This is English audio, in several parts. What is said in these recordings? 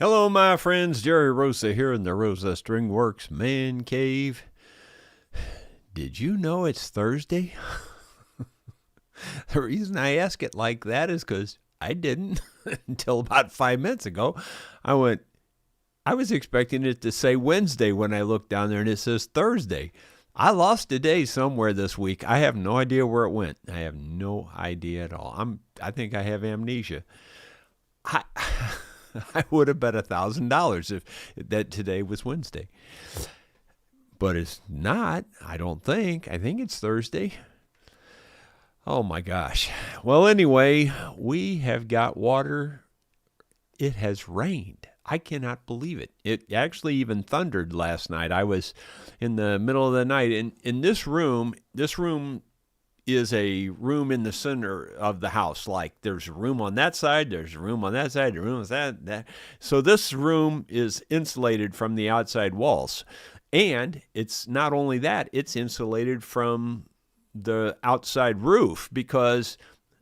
Hello, my friends. Jerry Rosa here in the Rosa String Works Man Cave. Did you know it's Thursday? The reason I ask it like that is because I didn't until about 5 minutes ago. I was expecting it to say Wednesday when I looked down there and it says Thursday. I lost a day somewhere this week. I have no idea where it went. I have no idea at all. I think I have amnesia. I would have bet $1,000 if that today was Wednesday. But it's not, I don't think. I think it's Thursday. Oh my gosh. Well, anyway, we have got water. It has rained. I cannot believe it. It actually even thundered last night. I was in the middle of the night in this room is a room in the center of the house. Like there's a room on that side, there's a room on that side, a room on that. So this room is insulated from the outside walls. And it's not only that, it's insulated from the outside roof because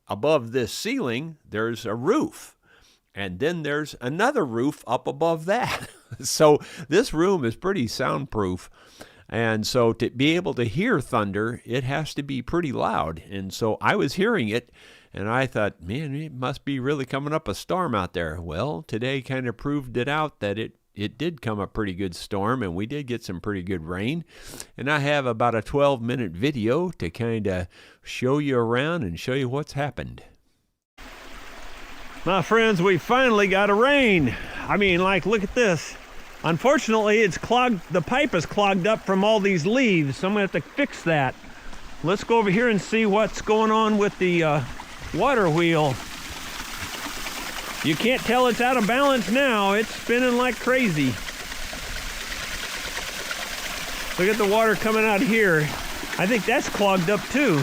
above this ceiling, there's a roof. And then there's another roof up above that. So this room is pretty soundproof. And so to be able to hear thunder, it has to be pretty loud. And so I was hearing it, and I thought, man, it must be really coming up a storm out there. Well, today kind of proved it out that it did come a pretty good storm, and we did get some pretty good rain. And I have about a 12-minute video to kind of show you around and show you what's happened. My friends, we finally got a rain. I mean, like, look at this. Unfortunately, it's clogged. The pipe is clogged up from all these leaves, so I'm gonna have to fix that. Let's go over here and see what's going on with the water wheel. You can't tell it's out of balance now. It's spinning like crazy. Look at the water coming out here. I think that's clogged up too.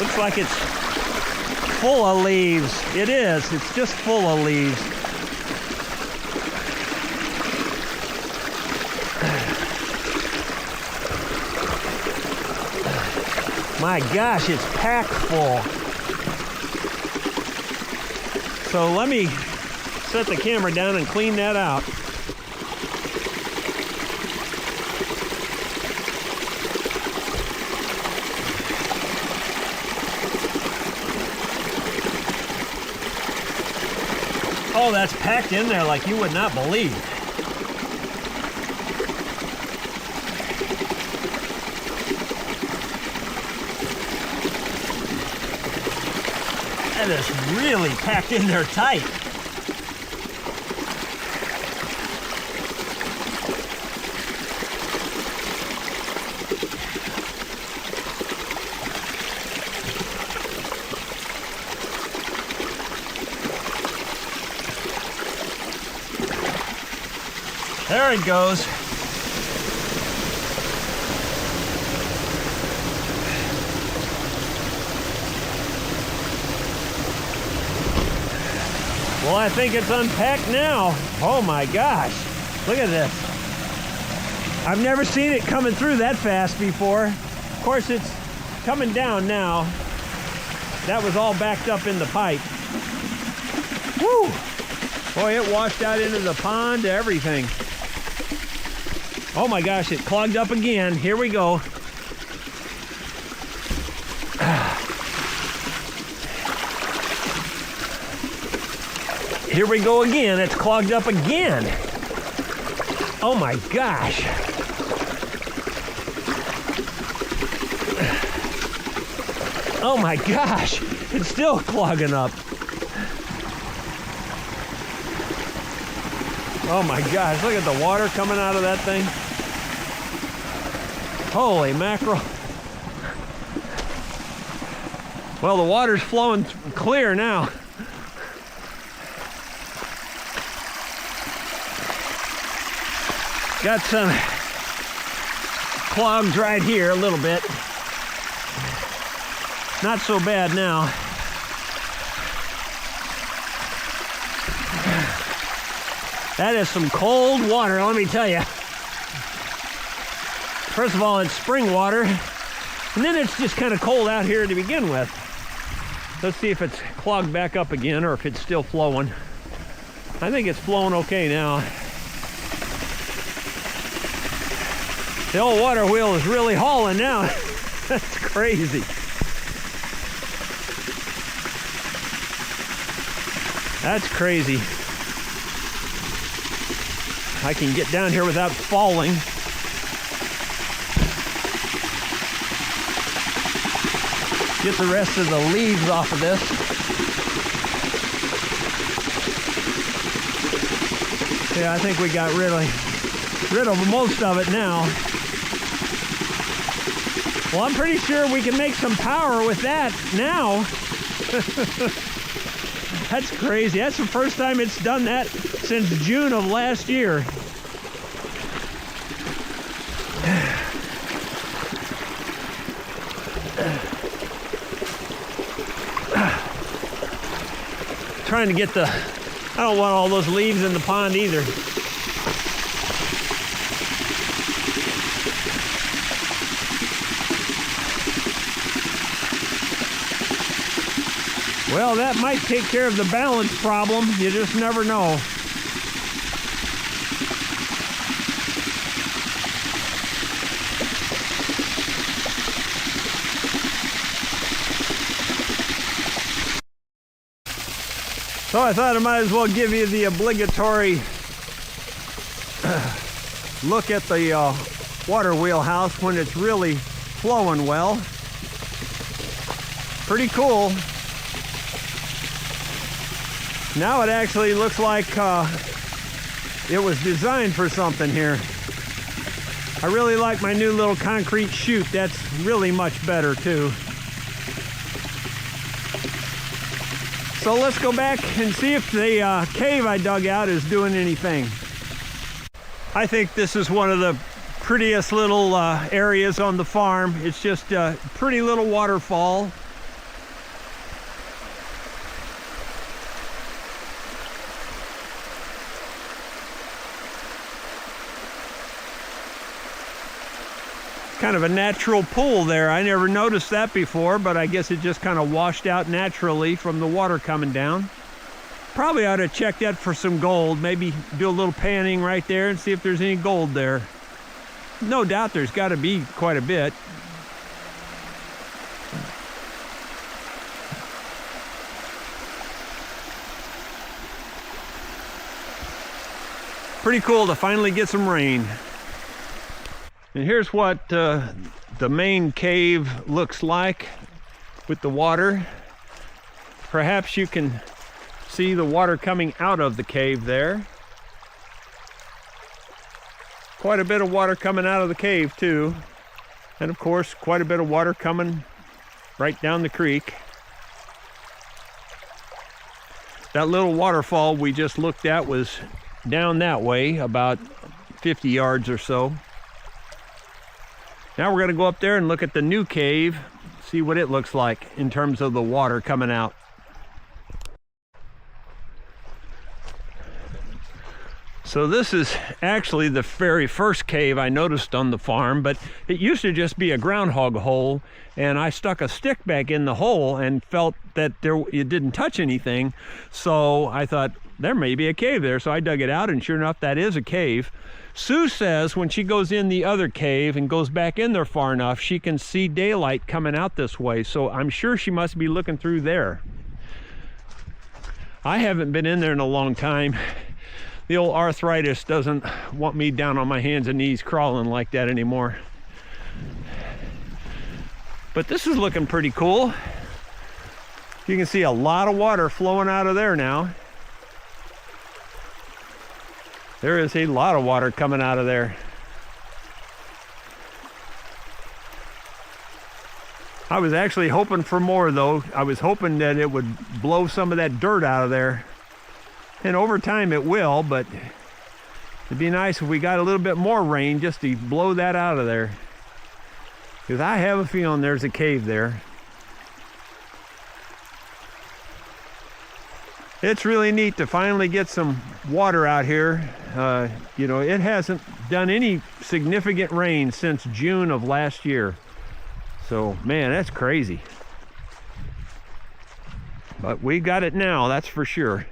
Looks like it's full of leaves. It is. It's just full of leaves. My gosh, it's packed full. So let me set the camera down and clean that out. Oh, that's packed in there like you would not believe. That is really packed in there tight. There it goes. Well, I think it's unpacked now. Oh my gosh, look at this. I've never seen it coming through that fast before. Of course, it's coming down now. That was all backed up in the pipe. Woo! Boy, it washed out into the pond, everything. Oh my gosh, it clogged up again. Here we go. Here we go again. It's clogged up again. Oh my gosh. Oh my gosh. It's still clogging up. Oh my gosh. Look at the water coming out of that thing. Holy mackerel. Well, the water's flowing clear now. Got some clogs right here a little bit. Not so bad now. That is some cold water, let me tell you. First of all, it's spring water, and then it's just kind of cold out here to begin with. Let's see if it's clogged back up again or if it's still flowing. I think it's flowing okay now. The old water wheel is really hauling now. That's crazy. That's crazy. I can get down here without falling. Get the rest of the leaves off of this. Yeah, I think we got rid of most of it now. Well, I'm pretty sure we can make some power with that now. That's crazy. That's the first time it's done that since June of last year. Trying to get I don't want all those leaves in the pond either. Well, that might take care of the balance problem. You just never know. So I thought I might as well give you the obligatory look at the water wheel house when it's really flowing well. Pretty cool. Now it actually looks like it was designed for something here. I really like my new little concrete chute. That's really much better too. So let's go back and see if the cave I dug out is doing anything. I think this is one of the prettiest little areas on the farm. It's just a pretty little waterfall. Kind of a natural pool there. I never noticed that before, but I guess it just kind of washed out naturally from the water coming down. Probably ought to check that for some gold. Maybe do a little panning right there and see if there's any gold there. No doubt there's got to be quite a bit. Pretty cool to finally get some rain. And here's what the main cave looks like with the water. Perhaps you can see the water coming out of the cave there. Quite a bit of water coming out of the cave too. And of course, quite a bit of water coming right down the creek. That little waterfall we just looked at was down that way, about 50 yards or so. Now we're going to go up there and look at the new cave, see what it looks like in terms of the water coming out. So this is actually the very first cave I noticed on the farm, but it used to just be a groundhog hole, and I stuck a stick back in the hole and felt that it didn't touch anything. So I thought there may be a cave there, so I dug it out, and sure enough, that is a cave. Sue says when she goes in the other cave and goes back in there far enough, she can see daylight coming out this way. So I'm sure she must be looking through there. I haven't been in there in a long time. The old arthritis doesn't want me down on my hands and knees crawling like that anymore. But this is looking pretty cool. You can see a lot of water flowing out of there now. There is a lot of water coming out of there. I was actually hoping for more though. I was hoping that it would blow some of that dirt out of there. And over time it will, but it'd be nice if we got a little bit more rain just to blow that out of there. Because I have a feeling there's a cave there. It's really neat to finally get some water out here. You know, it hasn't done any significant rain since June of last year. So, man, that's crazy. But we got it now, that's for sure.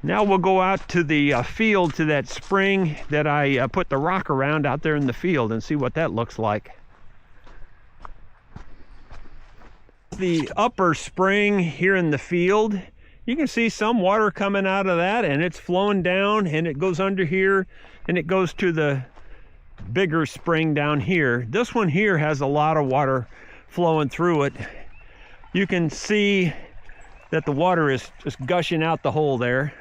Now we'll go out to the field, to that spring that I put the rock around out there in the field, and see what that looks like. The upper spring here in the field, you can see some water coming out of that, and it's flowing down, and it goes under here, and it goes to the bigger spring down here. This one here has a lot of water flowing through it. You can see that the water is just gushing out the hole there.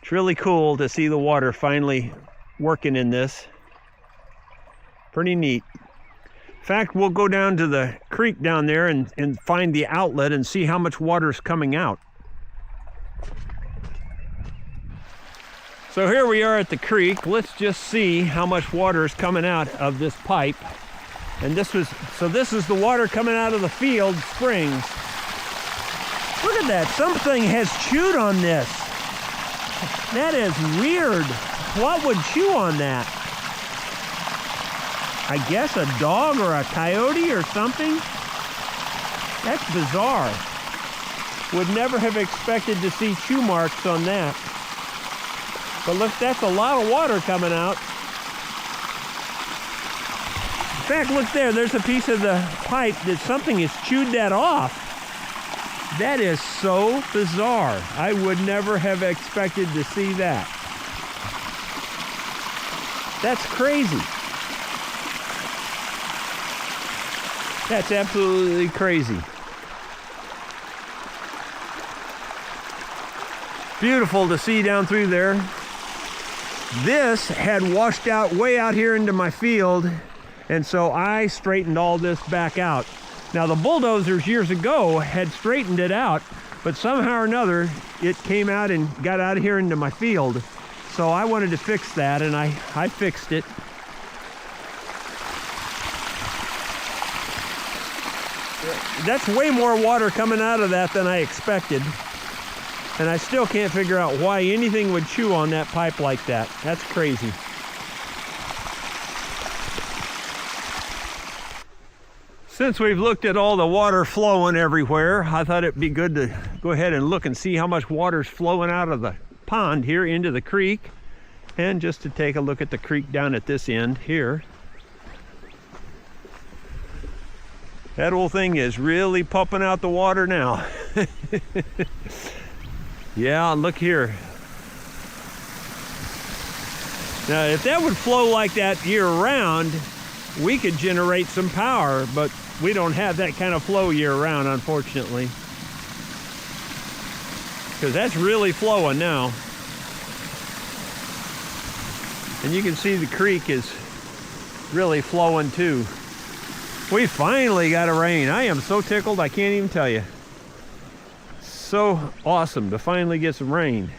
It's really cool to see the water finally working in this. Pretty neat. In fact, we'll go down to the creek down there and find the outlet and see how much water is coming out. So here we are at the creek. Let's just see how much water is coming out of this pipe. And this is the water coming out of the field springs. Look at that, something has chewed on this. That is weird. What would chew on that? I guess a dog or a coyote or something? That's bizarre. Would never have expected to see chew marks on that. But look, that's a lot of water coming out. In fact, look there, there's a piece of the pipe that something has chewed that off. That is so bizarre. I would never have expected to see that. That's crazy. That's absolutely crazy. Beautiful to see down through there. This had washed out way out here into my field, and so I straightened all this back out. Now the bulldozers years ago had straightened it out, but somehow or another it came out and got out of here into my field. So I wanted to fix that, and I fixed it. That's way more water coming out of that than I expected. And I still can't figure out why anything would chew on that pipe like that. That's crazy. Since we've looked at all the water flowing everywhere, I thought it'd be good to go ahead and look and see how much water's flowing out of the pond here into the creek. And just to take a look at the creek down at this end here. That whole thing is really pumping out the water now. Yeah, look here. Now, if that would flow like that year-round, we could generate some power, but we don't have that kind of flow year-round, unfortunately. Because that's really flowing now. And you can see the creek is really flowing too. We finally got a rain. I am so tickled, I can't even tell you. So awesome to finally get some rain.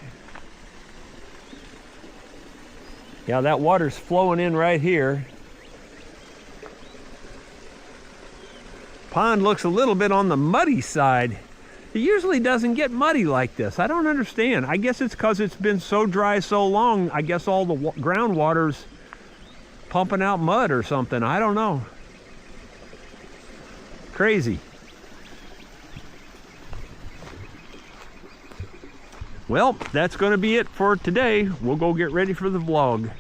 Yeah, that water's flowing in right here. Pond looks a little bit on the muddy side. It usually doesn't get muddy like this. I don't understand. I guess it's because it's been so dry so long. I guess all the groundwater's pumping out mud or something. I don't know. Crazy. Well, that's going to be it for today. We'll go get ready for the vlog.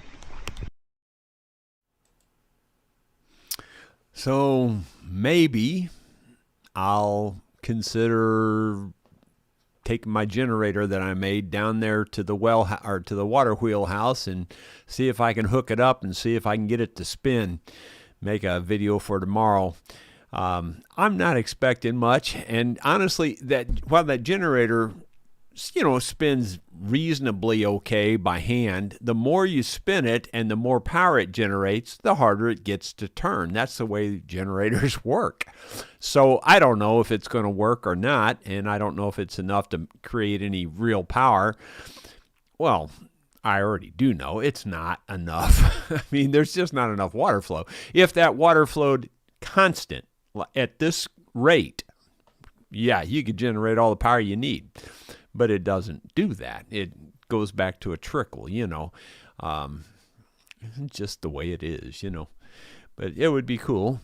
So maybe I'll consider taking my generator that I made down there to the well or to the water wheel house and see if I can hook it up and see if I can get it to spin. Make a video for tomorrow. I'm not expecting much, and honestly, while that generator, spins reasonably okay by hand, the more you spin it and the more power it generates, the harder it gets to turn. That's the way generators work. So I don't know if it's going to work or not, and I don't know if it's enough to create any real power. Well, I already do know it's not enough. I mean, there's just not enough water flow. If that water flowed constant at this rate, yeah, you could generate all the power you need. But it doesn't do that. It goes back to a trickle, Just the way it is, But it would be cool.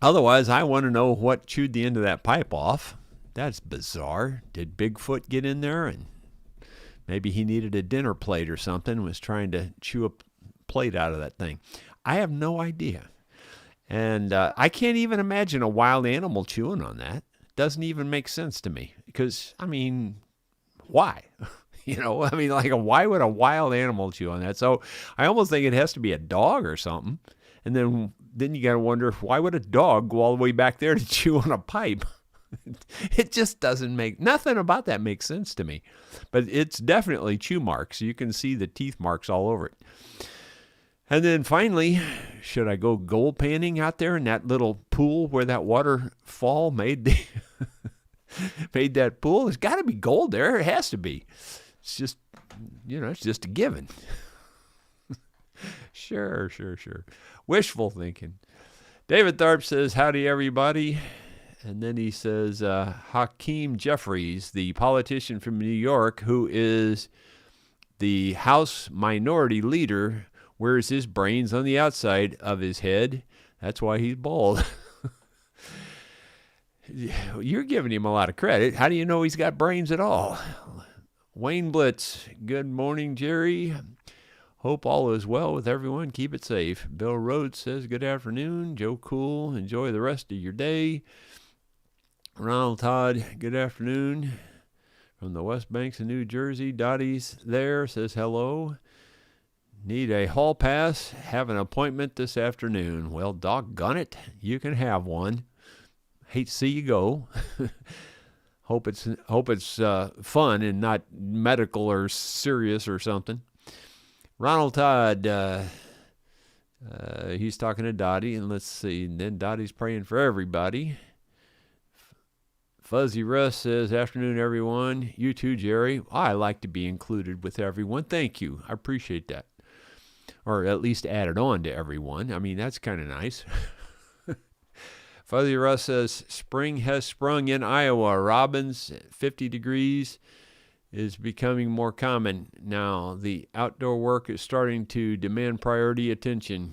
Otherwise, I want to know what chewed the end of that pipe off. That's bizarre. Did Bigfoot get in there and maybe he needed a dinner plate or something, was trying to chew a plate out of that thing? I have no idea. And I can't even imagine a wild animal chewing on that. It doesn't even make sense to me. Because, why? Why would a wild animal chew on that? So I almost think it has to be a dog or something. And then you got to wonder, why would a dog go all the way back there to chew on a pipe? It just doesn't nothing about that makes sense to me. But it's definitely chew marks. You can see the teeth marks all over it. And then finally, should I go gold panning out there in that little pool where that waterfall made made that pool? There's got to be gold there. It has to be. It's just, it's just a given. Sure. Wishful thinking. David Tharp says, howdy, everybody. And then he says, Hakeem Jeffries, the politician from New York, who is the House Minority Leader, wears his brains on the outside of his head. That's why he's bald. You're giving him a lot of credit. How do you know he's got brains at all? Wayne Blitz, good morning, Jerry. Hope all is well with everyone. Keep it safe. Bill Rhodes says, good afternoon. Joe Cool, enjoy the rest of your day. Ronald Todd, good afternoon. From the West Banks of New Jersey, Dottie's there, says hello. Need a hall pass, have an appointment this afternoon. Well, doggone it, you can have one. Hate to see you go. Hope it's fun and not medical or serious or something. Ronald Todd, he's talking to Dottie, and let's see. And then Dottie's praying for everybody. Fuzzy Russ says, afternoon, everyone. You too, Jerry. I like to be included with everyone. Thank you. I appreciate that. Or at least added on to everyone. That's kind of nice. Fuzzy Russ says, spring has sprung in Iowa. Robins, 50 degrees, is becoming more common now. The outdoor work is starting to demand priority attention.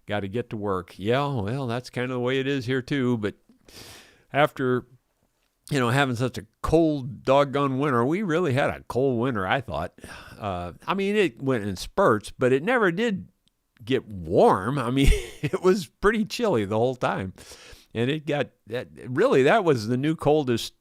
Got to get to work. Yeah, well, that's kind of the way it is here too. But after, having such a cold doggone winter, we really had a cold winter, I thought. It went in spurts, but it never did get warm. It was pretty chilly the whole time. And that was the new coldest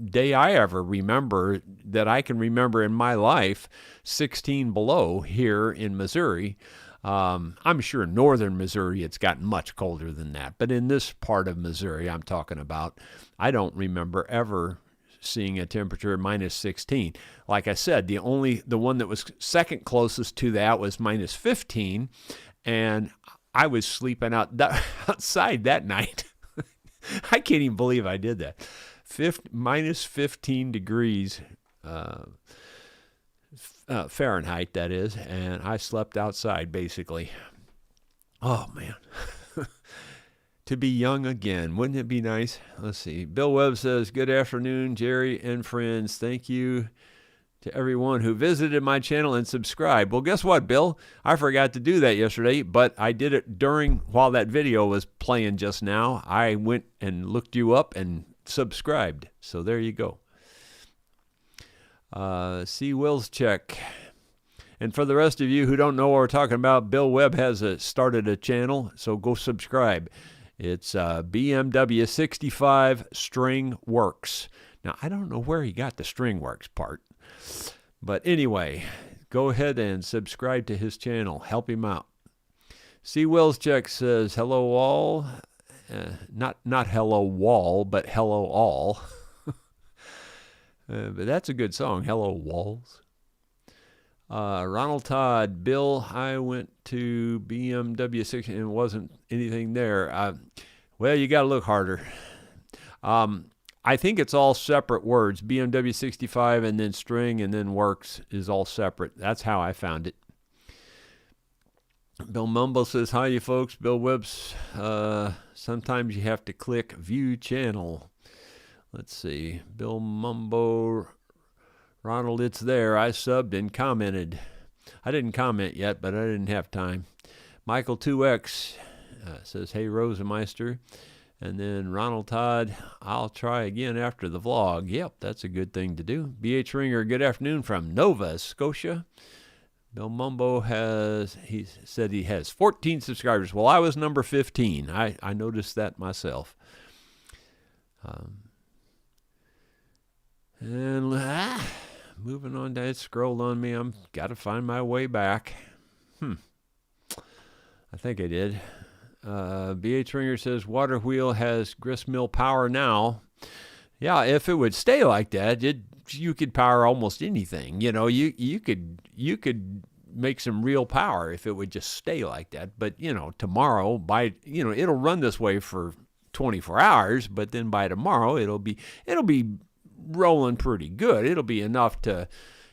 day I ever remember that I can remember in my life, 16 below here in Missouri. I'm sure northern Missouri, it's gotten much colder than that. But in this part of Missouri I'm talking about, I don't remember ever seeing a temperature minus 16. Like I said, the one that was second closest to that was minus 15. And I was sleeping outside that night. I can't even believe I did that. Minus 15 degrees Fahrenheit, that is, and I slept outside, basically. Oh, man. To be young again. Wouldn't it be nice? Let's see. Bill Webb says, good afternoon, Jerry and friends. Thank you to everyone who visited my channel and subscribed. Well, guess what, Bill? I forgot to do that yesterday, but I did it while that video was playing just now. I went and looked you up and subscribed. So there you go. C. Wills check. And for the rest of you who don't know what we're talking about, Bill Webb has started a channel, so go subscribe. It's BMW 65 String Works. Now, I don't know where he got the string works part. But anyway, go ahead and subscribe to his channel. Help him out. C. Wilscheck says, hello all. Not hello wall, but hello all. But that's a good song, Hello Walls. Ronald Todd, Bill, I went to BMW 6 and it wasn't anything there. Well, you got to look harder. I think it's all separate words. BMW 65 and then string and then works is all separate. That's how I found it. Bill Mumble says, hi, you folks. Bill Webb's, sometimes you have to click view channel. Let's see. Bill Mumbo, Ronald, it's there. I subbed and commented. I didn't comment yet, but I didn't have time. Michael 2X says, hey, Rosemeister. And then Ronald Todd, I'll try again after the vlog. Yep, that's a good thing to do. BH Ringer, good afternoon from Nova Scotia. Bill Mumbo he said he has 14 subscribers. Well, I was number 15. I noticed that myself. And moving on, it scrolled on me. I'm got to find my way back. I think I did. BH Ringer says water wheel has grist mill power now. Yeah, if it would stay like that, you could power almost anything. You know, you could make some real power if it would just stay like that. But you know, tomorrow it'll run this way for 24 hours, but then by tomorrow it'll be rolling pretty good. It'll be enough to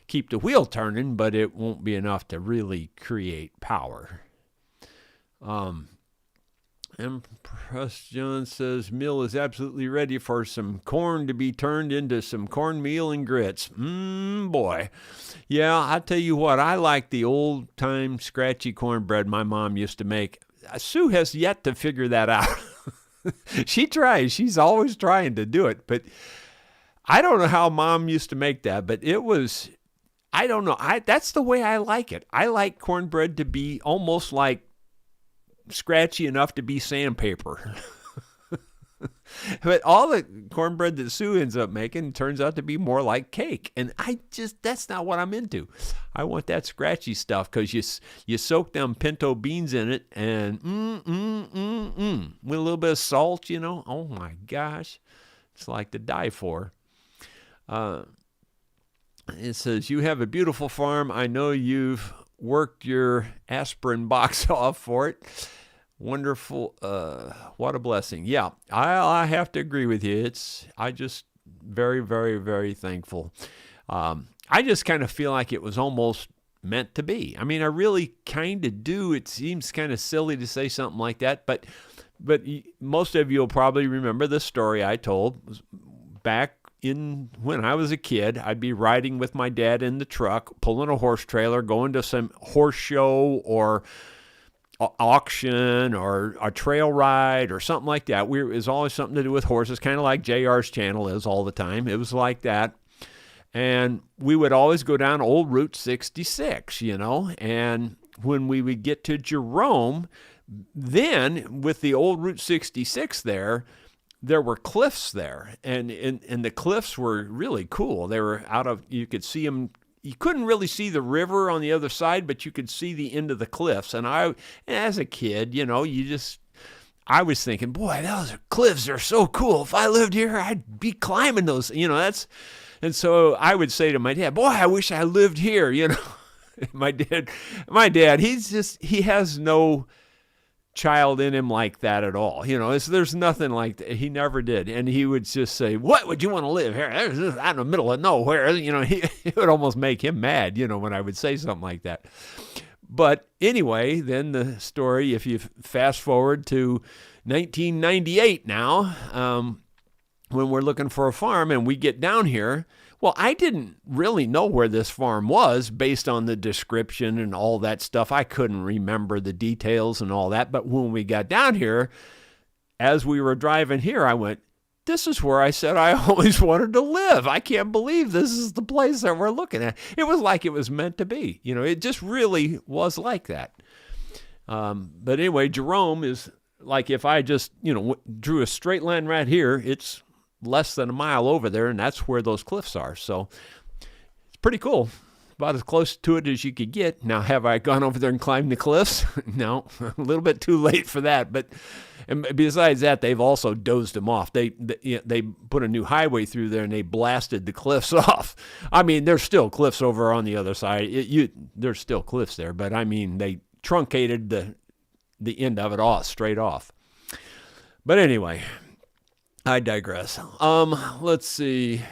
keep the wheel turning, but it won't be enough to really create power. Empress John says, mill is absolutely ready for some corn to be turned into some cornmeal and grits. Boy. Yeah, I tell you what, I like the old-time scratchy cornbread my mom used to make. Sue has yet to figure that out. She tries. She's always trying to do it, but I don't know how Mom used to make that, but it was, I don't know. That's the way I like it. I like cornbread to be almost like scratchy enough to be sandpaper. But all the cornbread that Sue ends up making turns out to be more like cake. And that's not what I'm into. I want that scratchy stuff because you soak them pinto beans in it and with a little bit of salt, you know. Oh my gosh. It's like to die for. It says, you have a beautiful farm. I know you've worked your aspirin box off for it. Wonderful. What a blessing. Yeah, I have to agree with you. I just very, very, very thankful. I just kind of feel like it was almost meant to be. I mean, I really kind of do. It seems kind of silly to say something like that, but most of you will probably remember the story I told back when I was a kid. I'd be riding with my dad in the truck, pulling a horse trailer, going to some horse show or auction or a trail ride or something like that. It was always something to do with horses, kind of like JR's channel is all the time. It was like that. And we would always go down old Route 66, you know, and when we would get to Jerome, then with the old Route 66 there were cliffs there, and the cliffs were really cool. They were you could see them. You couldn't really see the river on the other side, but you could see the end of the cliffs. And as a kid, you know, I was thinking, boy, those cliffs are so cool. If I lived here, I'd be climbing those, you know, and so I would say to my dad, boy, I wish I lived here, you know. My dad, he has no child in him like that at all. You know, there's nothing like that. He never did. And he would just say, what would you want to live here? There's out in the middle of nowhere. You know, it would almost make him mad, you know, when I would say something like that. But anyway, then the story, if you fast forward to 1998 now, when we're looking for a farm and we get down here, well, I didn't really know where this farm was based on the description and all that stuff. I couldn't remember the details and all that. But when we got down here, as we were driving here, I went, this is where I said I always wanted to live. I can't believe this is the place that we're looking at. It was like it was meant to be. You know, it just really was like that. But anyway, Jerome is like, if I just, you know, drew a straight line right here, it's less than a mile over there, and that's where those cliffs are. So it's pretty cool. About as close to it as you could get. Now, have I gone over there and climbed the cliffs? No, a little bit too late for that. But and besides that, they've also dozed them off. They put a new highway through there, and they blasted the cliffs off. I mean, there's still cliffs over on the other side. There's still cliffs there, but I mean, they truncated the end of it off, straight off. But anyway, I digress. Let's see.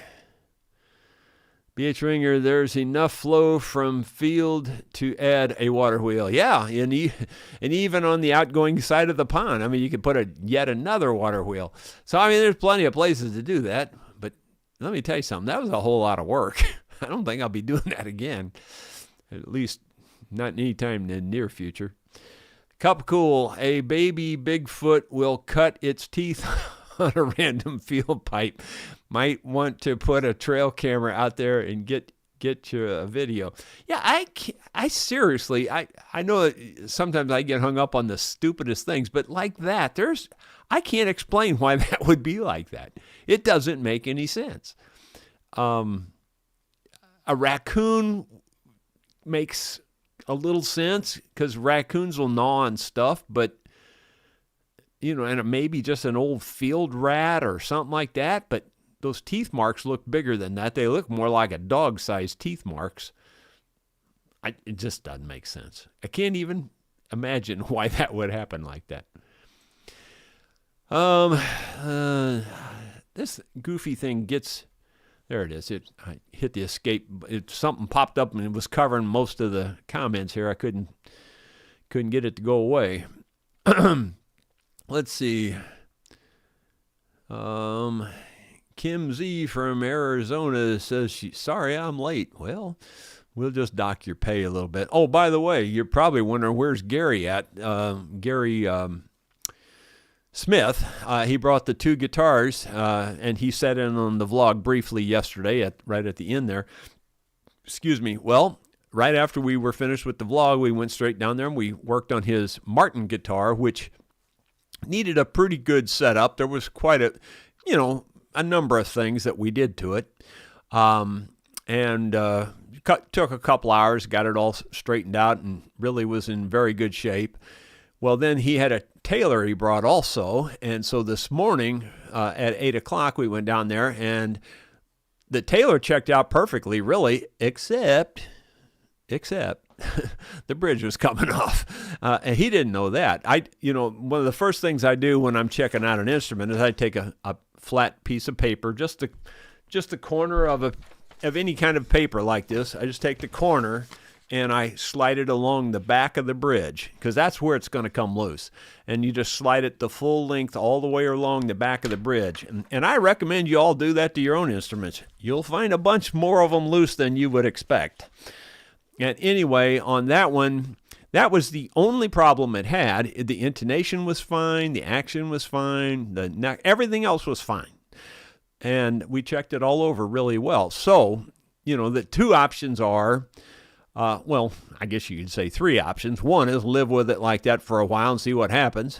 BH Ringer, there's enough flow from field to add a water wheel. Yeah, and even on the outgoing side of the pond. I mean, you could put yet another water wheel. So, I mean, there's plenty of places to do that. But let me tell you something. That was a whole lot of work. I don't think I'll be doing that again. At least Not anytime in the near future. Cup of Cool, a baby Bigfoot will cut its teeth on a random field pipe. Might want to put a trail camera out there and get you a video. Yeah, I seriously, I know that sometimes I get hung up on the stupidest things, but like that, I can't explain why that would be like that. It doesn't make any sense. A raccoon makes a little sense because raccoons will gnaw on stuff, but and maybe just an old field rat or something like that, but those teeth marks look bigger than that. They look more like a dog-sized teeth marks. It just doesn't make sense. I can't even imagine why that would happen like that. This goofy thing gets... There it is. I hit the escape. Something popped up and it was covering most of the comments here. I couldn't get it to go away. Let's see. Kim Z from Arizona says sorry I'm late. Well, we'll just dock your pay a little bit. Oh, by the way, you're probably wondering where's Gary at. Gary Smith, he brought the 2 guitars, and he sat in on the vlog briefly yesterday, right at the end there. Excuse me. Well, right after we were finished with the vlog, we went straight down there and we worked on his Martin guitar, which needed a pretty good setup. There was quite a number of things that we did to it, and took a couple hours, got it all straightened out, and really was in very good shape. Well, then he had a tailor he brought also, and so this morning at 8 o'clock we went down there, and the tailor checked out perfectly, really, except the bridge was coming off, and he didn't know that. One of the first things I do when I'm checking out an instrument is I take a flat piece of paper, just the corner of any kind of paper like this. I just take the corner and I slide it along the back of the bridge because that's where it's going to come loose. And you just slide it the full length all the way along the back of the bridge. And I recommend you all do that to your own instruments. You'll find a bunch more of them loose than you would expect. And anyway, on that one, that was the only problem it had. The intonation was fine. The action was fine. Everything else was fine. And we checked it all over really well. So, the 2 options are... I guess you could say 3 options. One is live with it like that for a while and see what happens.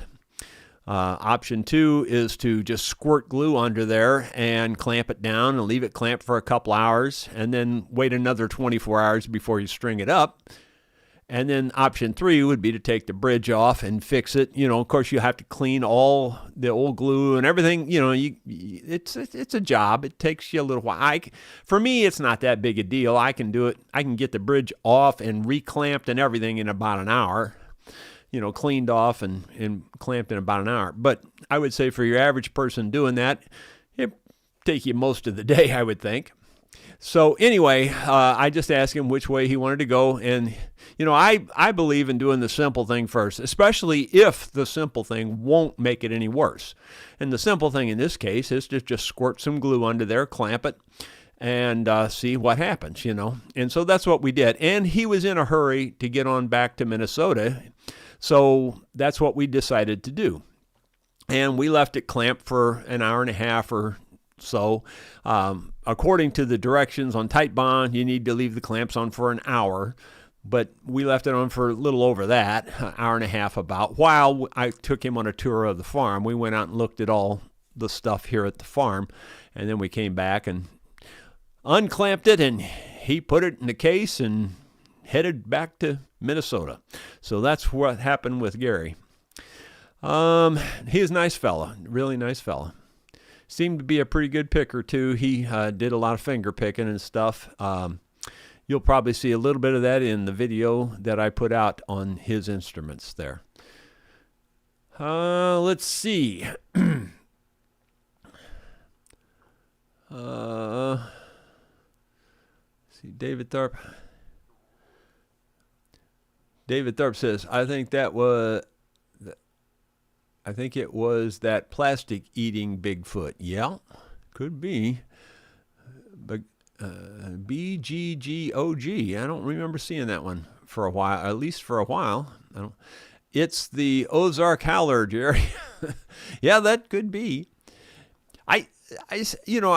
Option 2 is to just squirt glue under there and clamp it down and leave it clamped for a couple hours and then wait another 24 hours before you string it up. And then option 3 would be to take the bridge off and fix it. Of course, you have to clean all the old glue and everything. It's a job. It takes you a little while. For me, it's not that big a deal. I can do it. I can get the bridge off and reclamped and everything in about an hour. Cleaned off and clamped in about an hour. But I would say for your average person doing that, it'd take you most of the day, I would think. So anyway, I just asked him which way he wanted to go. And, I believe in doing the simple thing first, especially if the simple thing won't make it any worse. And the simple thing in this case is to just squirt some glue under there, clamp it, and see what happens, And so that's what we did. And he was in a hurry to get on back to Minnesota. So that's what we decided to do. And we left it clamped for an hour and a half or so. According to the directions on Tight Bond, you need to leave the clamps on for an hour. But we left it on for a little over that, an hour and a half about, while I took him on a tour of the farm. We went out and looked at all the stuff here at the farm. And then we came back and unclamped it, and he put it in the case and headed back to Minnesota. So that's what happened with Gary. He's a nice fella, really nice fella. Seemed to be a pretty good picker, too. He did a lot of finger picking and stuff. You'll probably see a little bit of that in the video that I put out on his instruments there. Let's see. See, David Tharp. David Tharp says, I think it was that plastic eating Bigfoot. Yeah, could be. But BGGOG. I don't remember seeing that one for a while, at least for a while. It's the Ozark Howler, Jerry. Yeah, that could be. I know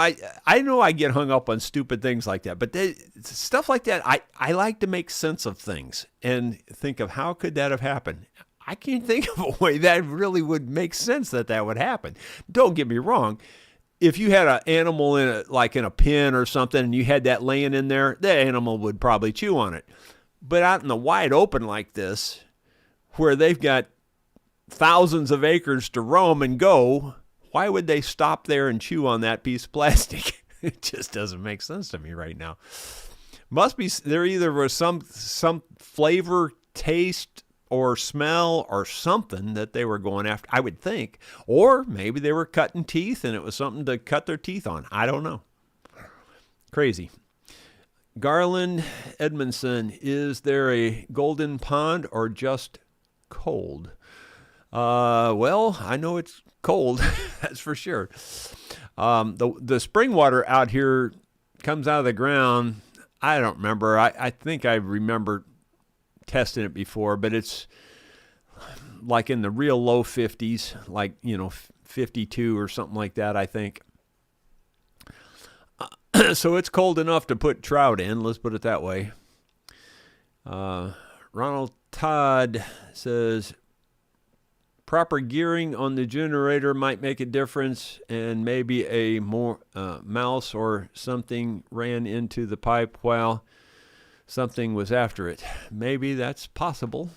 I get hung up on stupid things like that, but stuff like that, I like to make sense of things and think of how could that have happened. I can't think of a way that really would make sense that would happen. Don't get me wrong. If you had an animal in a pen or something and you had that laying in there, the animal would probably chew on it. But out in the wide open like this, where they've got thousands of acres to roam and go, why would they stop there and chew on that piece of plastic? It just doesn't make sense to me right now. Must be there either was some flavor, taste, or smell or something that they were going after, I would think. Or maybe they were cutting teeth and it was something to cut their teeth on. I don't know. Crazy. Garland Edmondson, is there a golden pond or just cold? Well, I know it's cold, that's for sure. The spring water out here comes out of the ground. I don't remember. I think I remember testing it before, but it's like in the real low 50s, like, 52 or something like that, I think. So it's cold enough to put trout in, let's put it that way. Ronald Todd says, proper gearing on the generator might make a difference, and maybe a more mouse or something ran into the pipe while something was after it. Maybe that's possible.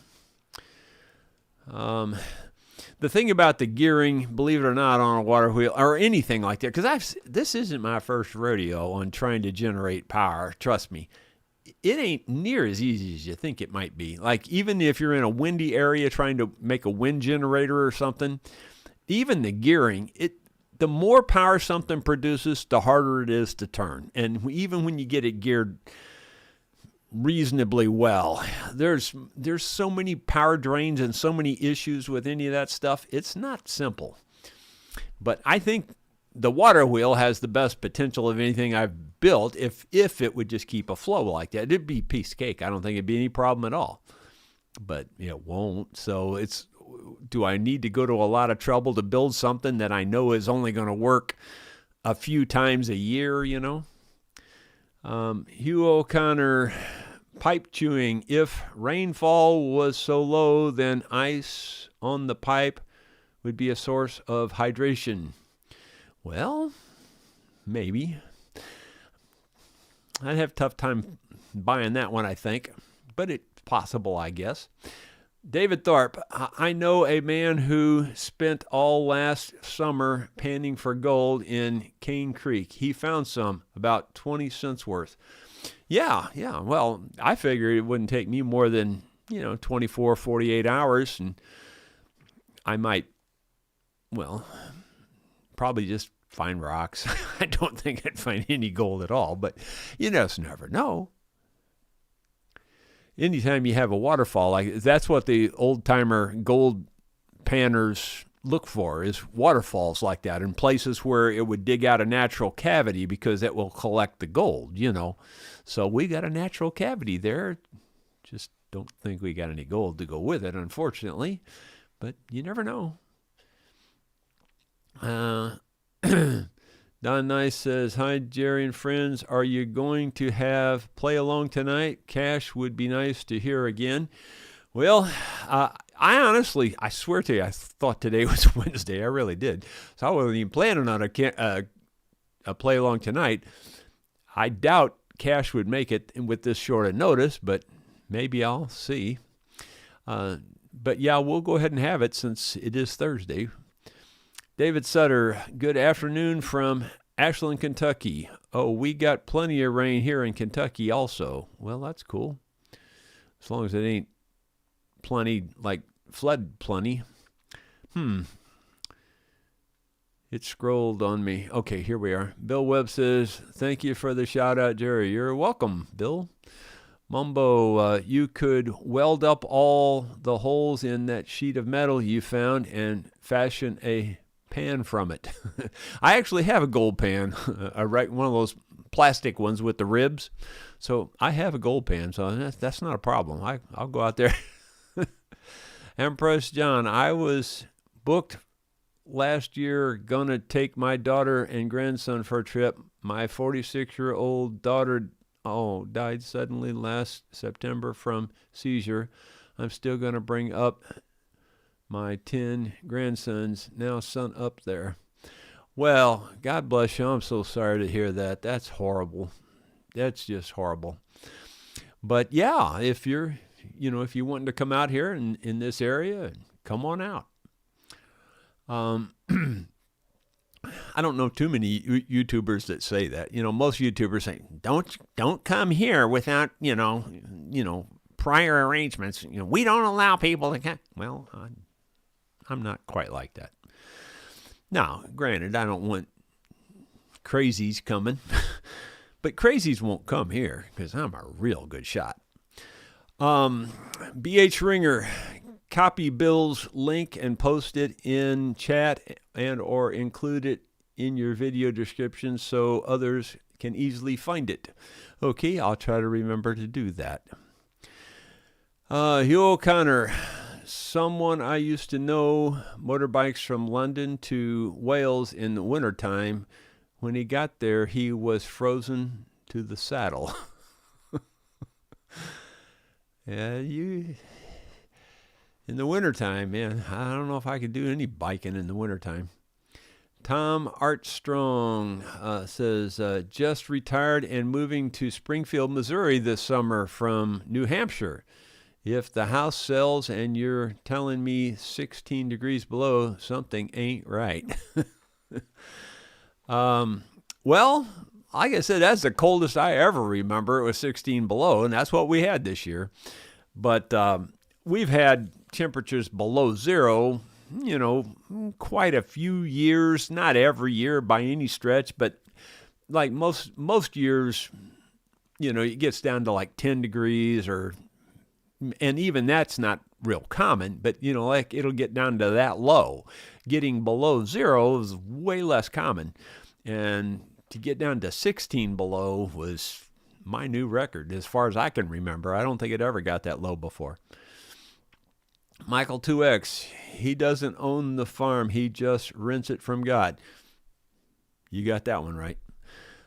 The thing about the gearing, believe it or not, on a water wheel or anything like that, because this isn't my first rodeo on trying to generate power. Trust me, it ain't near as easy as you think it might be. Like even if you're in a windy area trying to make a wind generator or something, even the gearing, the more power something produces, the harder it is to turn. And even when you get it geared reasonably well, there's so many power drains and so many issues with any of that stuff. It's not simple. But I think the water wheel has the best potential of anything I've built if it would just keep a flow like that. It'd be a piece of cake. I don't think it'd be any problem at all. But it won't. So do I need to go to a lot of trouble to build something that I know is only going to work a few times a year, Hugh O'Connor, pipe chewing. If rainfall was so low, then ice on the pipe would be a source of hydration. Well, maybe. I'd have a tough time buying that one, I think. But it's possible, I guess. David Thorpe, I know a man who spent all last summer panning for gold in Cane Creek. He found some, about 20 cents worth. Yeah. Well, I figured it wouldn't take me more than, 24, 48 hours. And I might, probably just find rocks. I don't think I'd find any gold at all, but you just never know. Anytime you have a waterfall, that's what the old-timer gold panners look for, is waterfalls like that in places where it would dig out a natural cavity because it will collect the gold, So we got a natural cavity there. Just don't think we got any gold to go with it, unfortunately. But you never know. Don Nice says, hi, Jerry and friends. Are you going to have play along tonight? Cash would be nice to hear again. Well, I swear to you, I thought today was Wednesday. I really did. So I wasn't even planning on a play along tonight. I doubt Cash would make it with this short of notice, but maybe I'll see. But yeah, we'll go ahead and have it since it is Thursday. David Sutter, good afternoon from Ashland, Kentucky. Oh, we got plenty of rain here in Kentucky also. Well, that's cool. As long as it ain't plenty, like flood plenty. It scrolled on me. Okay, here we are. Bill Webb says, thank you for the shout out, Jerry. You're welcome, Bill. Mumbo, you could weld up all the holes in that sheet of metal you found and fashion a pan from it. I actually have a gold pan, one of those plastic ones with the ribs. So I have a gold pan, so that's not a problem. I'll go out there. Empress John, I was booked last year, gonna take my daughter and grandson for a trip. My 46-year-old daughter died suddenly last September from seizure. I'm still gonna bring up my 10 grandsons, now son up there. Well, God bless you. I'm so sorry to hear that. That's horrible. That's just horrible. But yeah, if you're if you want to come out here in this area, come on out. I don't know too many YouTubers that say that. Most YouTubers say, don't come here without, prior arrangements. We don't allow people to come. Well, I'm not quite like that. Now, granted, I don't want crazies coming, but crazies won't come here because I'm a real good shot. BH Ringer, copy Bill's link and post it in chat and or include it in your video description so others can easily find it. Okay, I'll try to remember to do that. Hugh O'Connor, someone I used to know motorbikes from London to Wales in the wintertime. When he got there, he was frozen to the saddle. Yeah, in the wintertime, man, I don't know if I could do any biking in the wintertime. Tom Armstrong says, just retired and moving to Springfield, Missouri this summer from New Hampshire. If the house sells and you're telling me 16 degrees below, something ain't right. Well, like I said, that's the coldest I ever remember. It was 16 below, and that's what we had this year. But we've had temperatures below zero, quite a few years, not every year by any stretch, but like most years, it gets down to like 10 degrees and even that's not real common, but like it'll get down to that low. Getting below zero is way less common. And to get down to 16 below was my new record as far as I can remember. I don't think it ever got that low before. Michael 2X, he doesn't own the farm. He just rents it from God. You got that one right.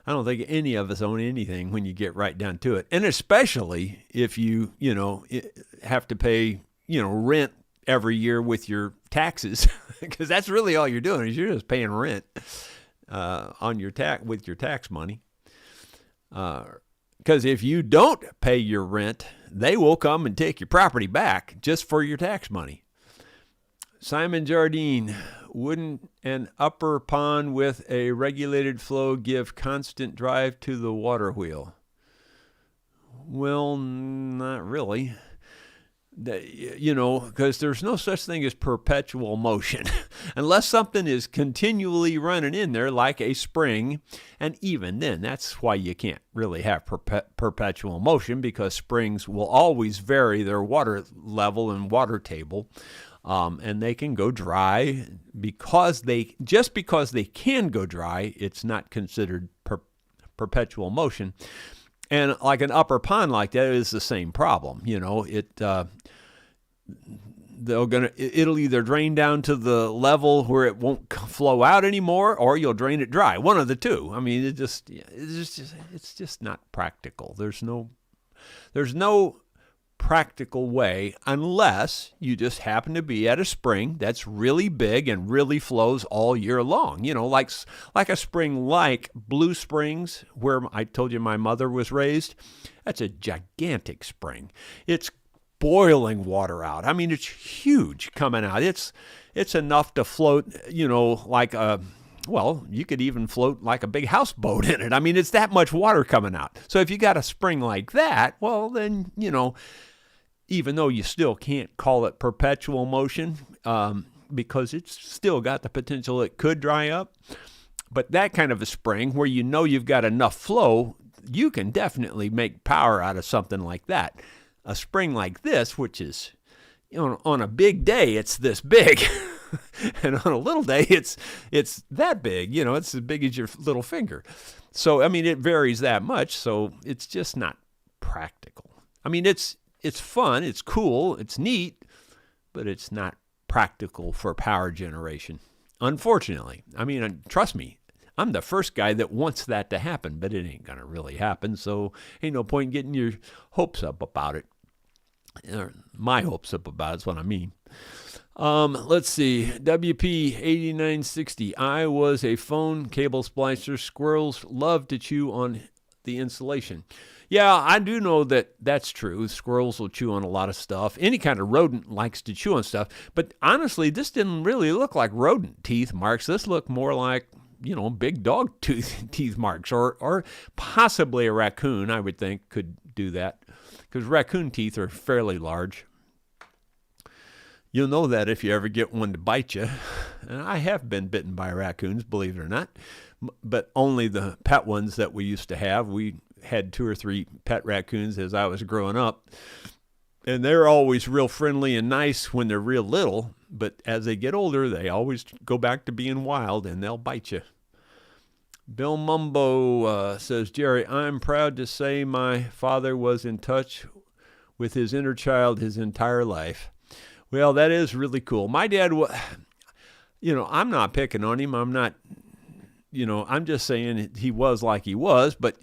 I don't think any of us own anything when you get right down to it. And especially if you have to pay, rent every year with your taxes, because that's really all you're doing is you're just paying rent on your with your tax money. Because if you don't pay your rent, they will come and take your property back just for your tax money. Simon Jardine, wouldn't an upper pond with a regulated flow give constant drive to the water wheel? Well, not really. Because there's no such thing as perpetual motion unless something is continually running in there like a spring. And even then, that's why you can't really have perpetual motion, because springs will always vary their water level and water table. And they can go dry because they can go dry. It's not considered perpetual motion. And like an upper pond like that is the same problem. It'll either drain down to the level where it won't flow out anymore, or you'll drain it dry. One of the two. I mean, it's just not practical. There's no practical way unless you just happen to be at a spring that's really big and really flows all year long. Like a spring like Blue Springs, where I told you my mother was raised. That's a gigantic spring. It's boiling water out. I mean, it's huge coming out. It's enough to float, like you could even float like a big houseboat in it. I mean, it's that much water coming out. So if you got a spring like that, well, then, even though you still can't call it perpetual motion, because it's still got the potential it could dry up. But that kind of a spring where you've got enough flow, you can definitely make power out of something like that. A spring like this, which is, on a big day, it's this big. And on a little day, it's that big. It's as big as your little finger. So, I mean, it varies that much. So it's just not practical. I mean, it's fun, it's cool, it's neat, but it's not practical for power generation, unfortunately. I mean, trust me, I'm the first guy that wants that to happen, but it ain't going to really happen, so ain't no point in getting your hopes up about it. My hopes up about it's what I mean. Let's see. WP8960. I was a phone cable splicer. Squirrels love to chew on the insulation. Yeah, I do know that that's true. Squirrels will chew on a lot of stuff. Any kind of rodent likes to chew on stuff. But honestly, this didn't really look like rodent teeth marks. This looked more like, big dog teeth marks, or possibly a raccoon, I would think, could do that. Because raccoon teeth are fairly large. You'll know that if you ever get one to bite you. And I have been bitten by raccoons, believe it or not. But only the pet ones that we used to have. We had 2 or 3 pet raccoons as I was growing up. And they're always real friendly and nice when they're real little. But as they get older, they always go back to being wild and they'll bite you. Bill Mumbo says, Jerry, I'm proud to say my father was in touch with his inner child his entire life. Well, that is really cool. My dad, I'm not picking on him. I'm not, I'm just saying he was like he was, but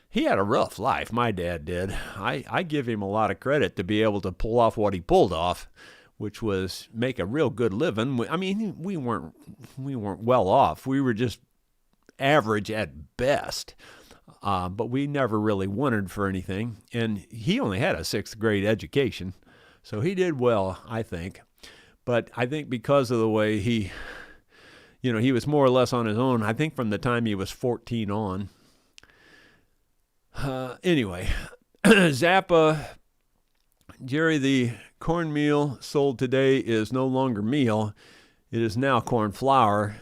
he had a rough life. My dad did. I give him a lot of credit to be able to pull off what he pulled off, which was make a real good living. I mean, we weren't well off. We were just average at best. But we never really wanted for anything. And he only had a 6th grade education. So he did well, I think. But I think because of the way he was more or less on his own, I think from the time he was 14 on. Anyway, Zappa, Jerry, the cornmeal sold today is no longer meal. It is now corn flour.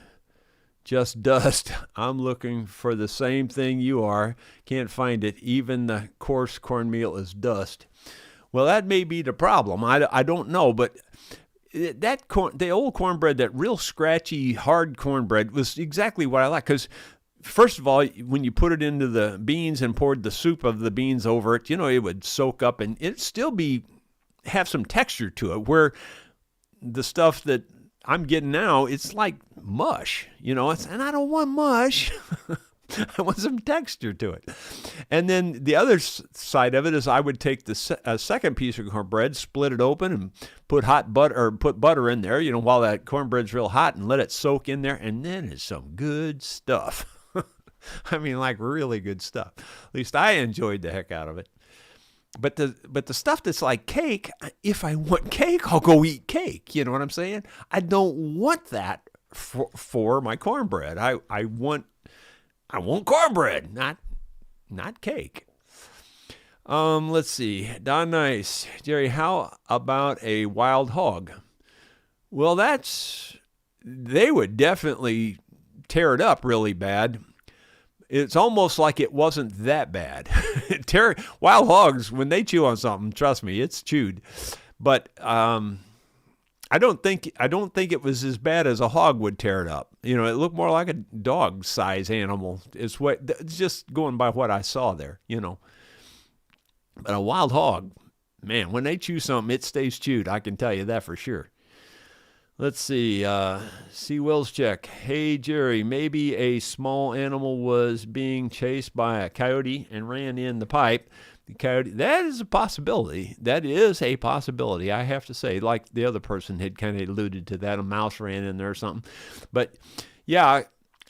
Just dust. I'm looking for the same thing you are. Can't find it. Even the coarse cornmeal is dust. Well, that may be the problem. I don't know, but the old cornbread, that real scratchy, hard cornbread, was exactly what I like. Because first of all, when you put it into the beans and poured the soup of the beans over it, it would soak up and it'd still have some texture to it. Where the stuff that I'm getting now, it's like mush, and I don't want mush. I want some texture to it. And then the other side of it is I would take the second piece of cornbread, split it open, and put butter in there, while that cornbread's real hot, and let it soak in there. And then it's some good stuff. I mean, like really good stuff. At least I enjoyed the heck out of it. But the stuff that's like cake, if I want cake, I'll go eat cake. You know what I'm saying? I don't want that for my cornbread. I want cornbread, not cake. Let's see. Don Nice. Jerry, how about a wild hog? Well, they would definitely tear it up really bad. It's almost like it wasn't that bad. Wild hogs, when they chew on something, trust me, it's chewed. But I don't think it was as bad as a hog would tear it up. It looked more like a dog-size animal. It's just going by what I saw there. But a wild hog, man, when they chew something, it stays chewed. I can tell you that for sure. Let's see. C. Wills check. Hey, Jerry, maybe a small animal was being chased by a coyote and ran in the pipe. The coyote, that is a possibility. That is a possibility, I have to say. Like the other person had kind of alluded to that. A mouse ran in there or something. But, yeah,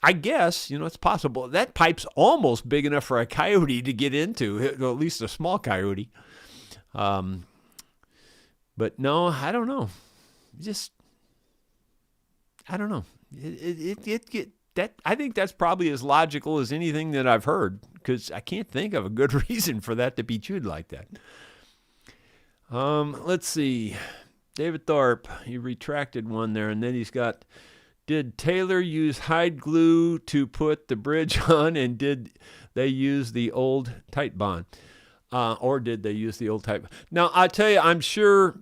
I guess, it's possible. That pipe's almost big enough for a coyote to get into, at least a small coyote. But, no, I don't know. I don't know. I think that's probably as logical as anything that I've heard, because I can't think of a good reason for that to be chewed like that. Let's see. David Thorpe, he retracted one there, and then he's got, did Taylor use hide glue to put the bridge on, and did they use the old tight bond? Or did they use the old tight bond? Now, I tell you, I'm sure,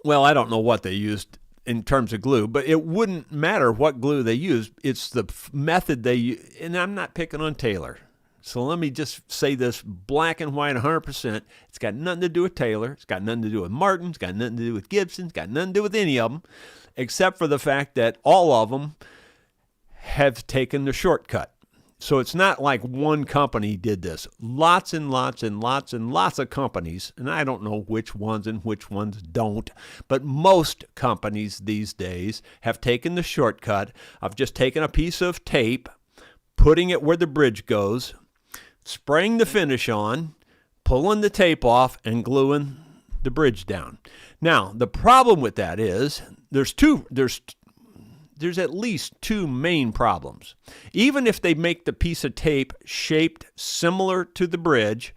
well, I don't know what they used in terms of glue, but it wouldn't matter what glue they use. It's the method they use. And I'm not picking on Taylor. So let me just say this black and white 100%. It's got nothing to do with Taylor. It's got nothing to do with Martin. It's got nothing to do with Gibson. It's got nothing to do with any of them, except for the fact that all of them have taken the shortcut. So it's not like one company did this. Lots and lots and lots and lots of companies, and I don't know which ones and which ones don't, but most companies these days have taken the shortcut of just taking a piece of tape, putting it where the bridge goes, spraying the finish on, pulling the tape off, and gluing the bridge down. Now, the problem with that is there's at least two main problems. Even if they make the piece of tape shaped similar to the bridge,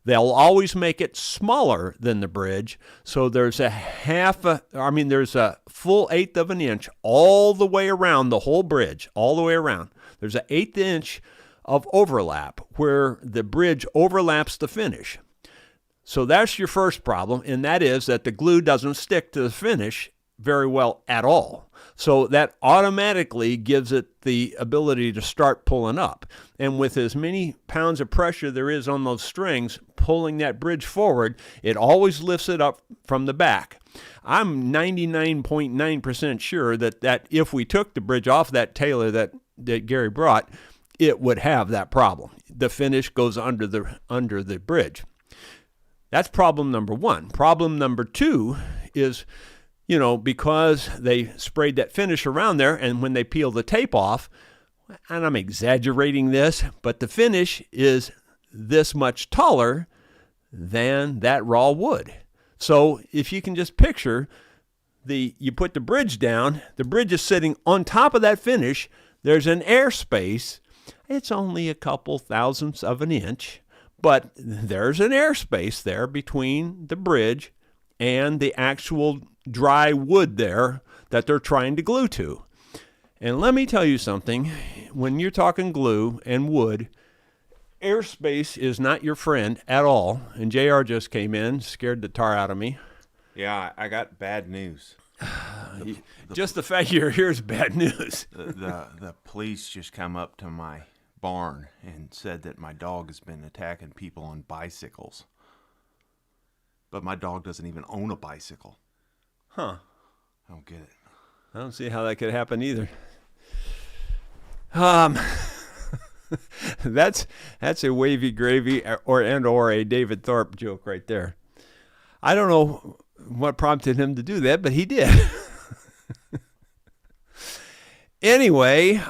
they'll always make it smaller than the bridge. So there's there's a full 1/8 of an inch all the way around the whole bridge, all the way around. There's an 1/8 inch of overlap where the bridge overlaps the finish. So that's your first problem, and that is that the glue doesn't stick to the finish very well at all. So that automatically gives it the ability to start pulling up. And with as many pounds of pressure there is on those strings pulling that bridge forward, it always lifts it up from the back. I'm 99.9% sure that if we took the bridge off that Taylor that Gary brought, it would have that problem. The finish goes under the bridge. That's problem number one. Problem number two is, because they sprayed that finish around there, and when they peel the tape off, and I'm exaggerating this, but the finish is this much taller than that raw wood. So if you can just picture, you put the bridge down, the bridge is sitting on top of that finish, there's an airspace. It's only a couple thousandths of an inch, but there's an airspace there between the bridge and the actual dry wood there that they're trying to glue to. And let me tell you something, when you're talking glue and wood, airspace is not your friend at all. And JR just came in, scared the tar out of me. Yeah, I got bad news. Just the fact you're here is bad news. The police just come up to my barn and said that my dog has been attacking people on bicycles. But my dog doesn't even own a bicycle. Huh. I don't get it. I don't see how that could happen either. That's a wavy gravy or a David Thorpe joke right there. I don't know what prompted him to do that, but he did. Anyway,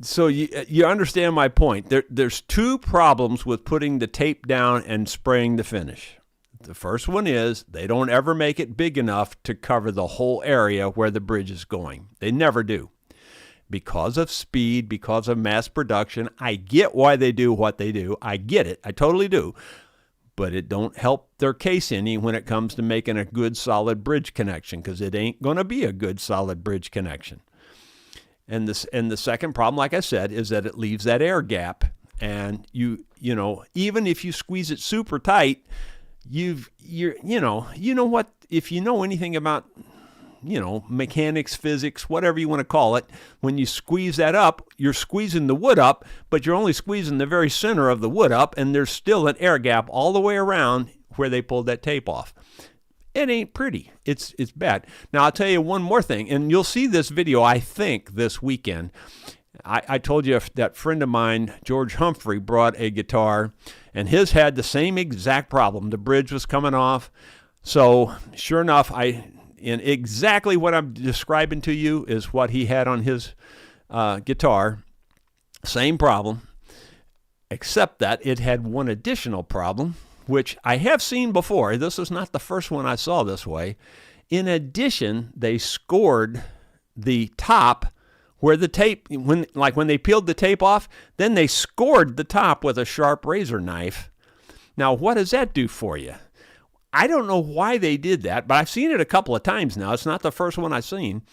so you understand my point. There's two problems with putting the tape down and spraying the finish. The first one is they don't ever make it big enough to cover the whole area where the bridge is going. They never do. Because of speed, because of mass production, I get why they do what they do. I get it. I totally do. But it don't help their case any when it comes to making a good solid bridge connection, because it ain't going to be a good solid bridge connection. And the second problem, like I said, is that it leaves that air gap. And you know, even if you squeeze it super tight, you know what, if you know anything about, mechanics, physics, whatever you want to call it, when you squeeze that up, you're squeezing the wood up, but you're only squeezing the very center of the wood up, and there's still an air gap all the way around where they pulled that tape off. It ain't pretty. It's bad. Now, I'll tell you one more thing, and you'll see this video, I think, this weekend. I told you that friend of mine, George Humphrey, brought a guitar, and his had the same exact problem. The bridge was coming off. So, sure enough, and exactly what I'm describing to you is what he had on his guitar. Same problem, except that it had one additional problem, which I have seen before. This is not the first one I saw this way. In addition, they scored the top where the tape, when they peeled the tape off, then they scored the top with a sharp razor knife. Now, what does that do for you? I don't know why they did that, but I've seen it a couple of times now. It's not the first one I've seen.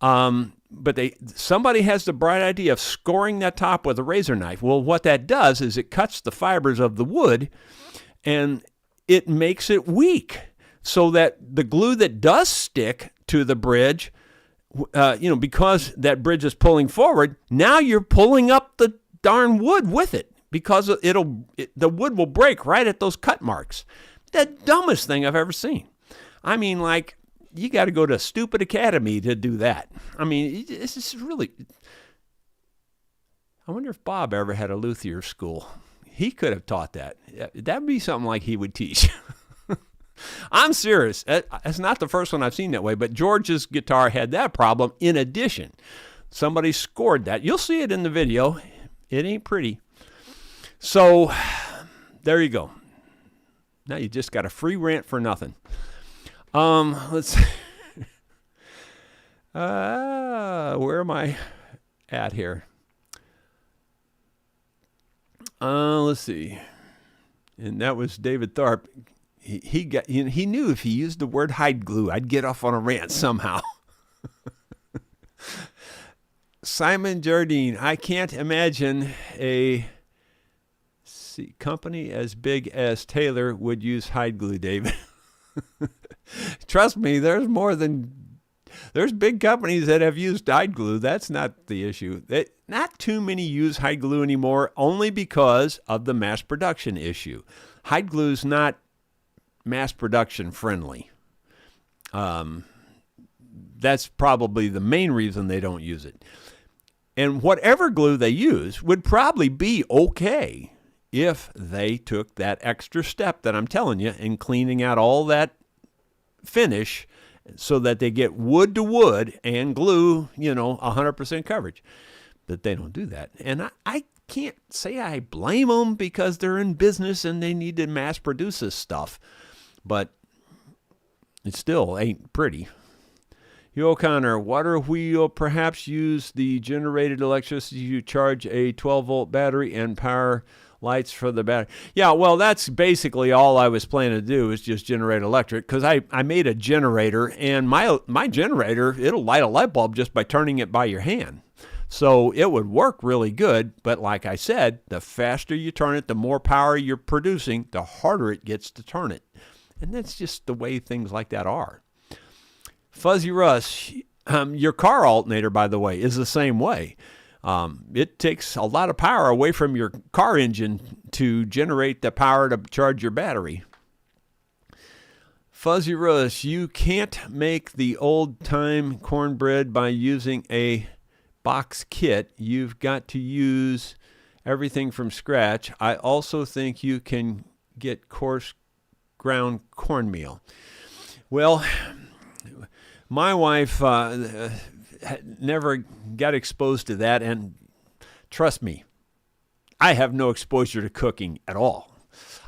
But somebody has the bright idea of scoring that top with a razor knife. Well, what that does is it cuts the fibers of the wood, and it makes it weak. so that the glue that does stick to the bridge, because that bridge is pulling forward, now you're pulling up the darn wood with it, because the wood will break right at those cut marks. The dumbest thing I've ever seen. I mean, like, you got to go to a stupid academy to do that. I mean, this is really... I wonder if Bob ever had a luthier school. He could have taught that. That'd be something like he would teach. I'm serious. It's not the first one I've seen that way, but George's guitar had that problem in addition. Somebody scored that. You'll see it in the video. It ain't pretty. So there you go. Now you just got a free rant for nothing. Let's see. Where am I at here? Let's see. And that was David Tharp. He knew if he used the word hide glue, I'd get off on a rant somehow. Simon Jardine, I can't imagine a company as big as Taylor would use hide glue, David. Trust me, there's big companies that have used hide glue. That's not the issue. Not too many use hide glue anymore, only because of the mass production issue. Hide glue is not mass production friendly. That's probably the main reason they don't use it. And whatever glue they use would probably be okay if they took that extra step that I'm telling you in cleaning out all that finish so that they get wood to wood and glue, 100% coverage. But they don't do that. And I can't say I blame them because they're in business and they need to mass produce this stuff. But it still ain't pretty. Hugh O'Connor, water wheel perhaps use the generated electricity to charge a 12-volt battery and power lights for the battery. Yeah, well, that's basically all I was planning to do is just generate electric, because I made a generator, and my generator, it'll light a light bulb just by turning it by your hand. So it would work really good, but like I said, the faster you turn it, the more power you're producing, the harder it gets to turn it. And that's just the way things like that are. Fuzzy Russ, your car alternator, by the way, is the same way. It takes a lot of power away from your car engine to generate the power to charge your battery. Fuzzy Russ, you can't make the old-time cornbread by using a box kit. You've got to use everything from scratch. I also think you can get coarse ground cornmeal. Well, my wife never got exposed to that, and trust me, I have no exposure to cooking at all.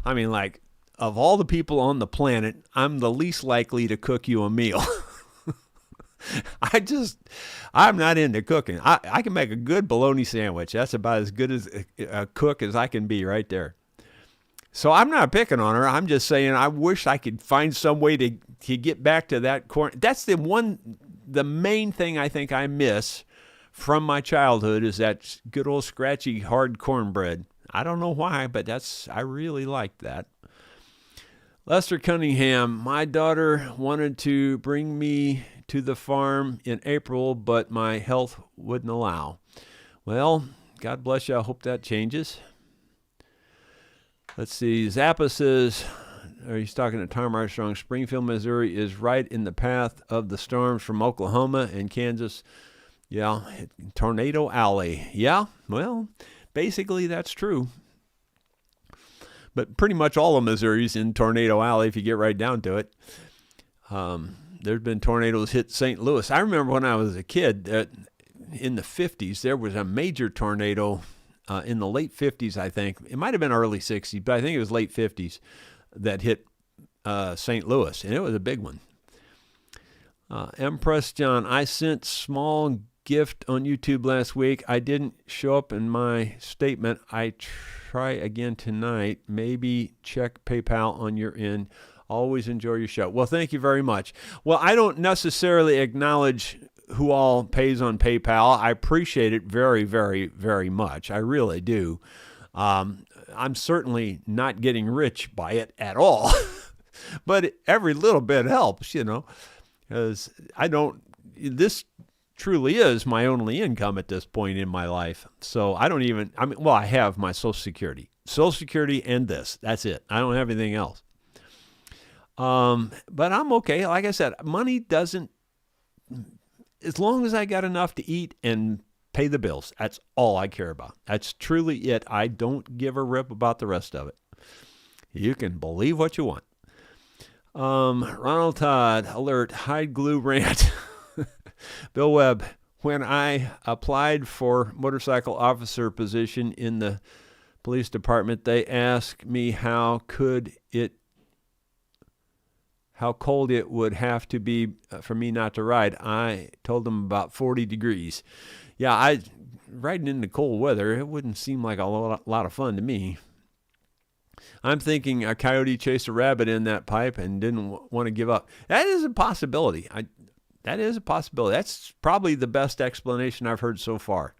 I mean, like, of all the people on the planet, I'm the least likely to cook you a meal. I'm not into cooking. I can make a good bologna sandwich. That's about as good as a cook as I can be right there. So I'm not picking on her. I'm just saying I wish I could find some way to get back to that corn. That's the main thing I think I miss from my childhood is that good old scratchy hard cornbread. I don't know why, but I really liked that. Lester Cunningham, my daughter wanted to bring me to the farm in April, but my health wouldn't allow. Well, God bless you. I hope that changes. Let's see. Zappa says, he's talking to Tom Armstrong, Springfield, Missouri is right in the path of the storms from Oklahoma and Kansas. Yeah, Tornado Alley. Yeah, well, basically that's true. But pretty much all of Missouri's in Tornado Alley if you get right down to it. There's been tornadoes hit St. Louis. I remember when I was a kid, in the 50s, there was a major tornado in the late 50s, I think. It might have been early 60s, but I think it was late 50s that hit St. Louis, and it was a big one. Empress John, I sent small gift on YouTube last week. I didn't show up in my statement. I try again tonight. Maybe check PayPal on your end. Always enjoy your show. Well, thank you very much. Well, I don't necessarily acknowledge who all pays on PayPal. I appreciate it very, very, very much. I really do. I'm certainly not getting rich by it at all. But every little bit helps, because this truly is my only income at this point in my life. So I have my Social Security and this. That's it. I don't have anything else. But I'm okay. Like I said, money doesn't, as long as I got enough to eat and pay the bills, that's all I care about. That's truly it. I don't give a rip about the rest of it. You can believe what you want. Ronald Todd, alert, hide glue rant. Bill Webb, when I applied for motorcycle officer position in the police department, they asked me how cold it would have to be for me not to ride. I told them about 40 degrees. Yeah, riding in the cold weather, it wouldn't seem like a lot of fun to me. I'm thinking a coyote chased a rabbit in that pipe and didn't want to give up. That is a possibility. That is a possibility. That's probably the best explanation I've heard so far,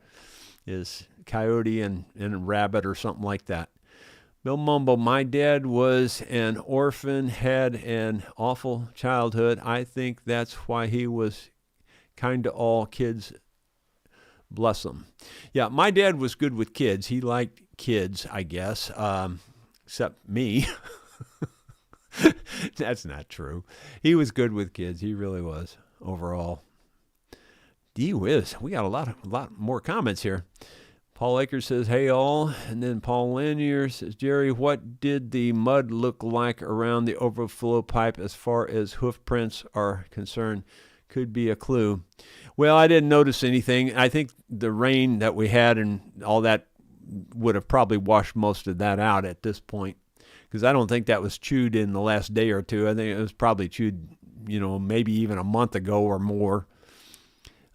is coyote and rabbit or something like that. Bill Mumbo, my dad was an orphan, had an awful childhood. I think that's why he was kind to all kids. Bless them. Yeah, my dad was good with kids. He liked kids, I guess, except me. That's not true. He was good with kids. He really was, overall. Gee whiz, we got a lot more comments here. Paul Akers says, hey all. And then Paul Lanier says, Jerry, what did the mud look like around the overflow pipe as far as hoof prints are concerned? Could be a clue. Well, I didn't notice anything. I think the rain that we had and all that would have probably washed most of that out at this point, because I don't think that was chewed in the last day or two. I think it was probably chewed, maybe even a month ago or more.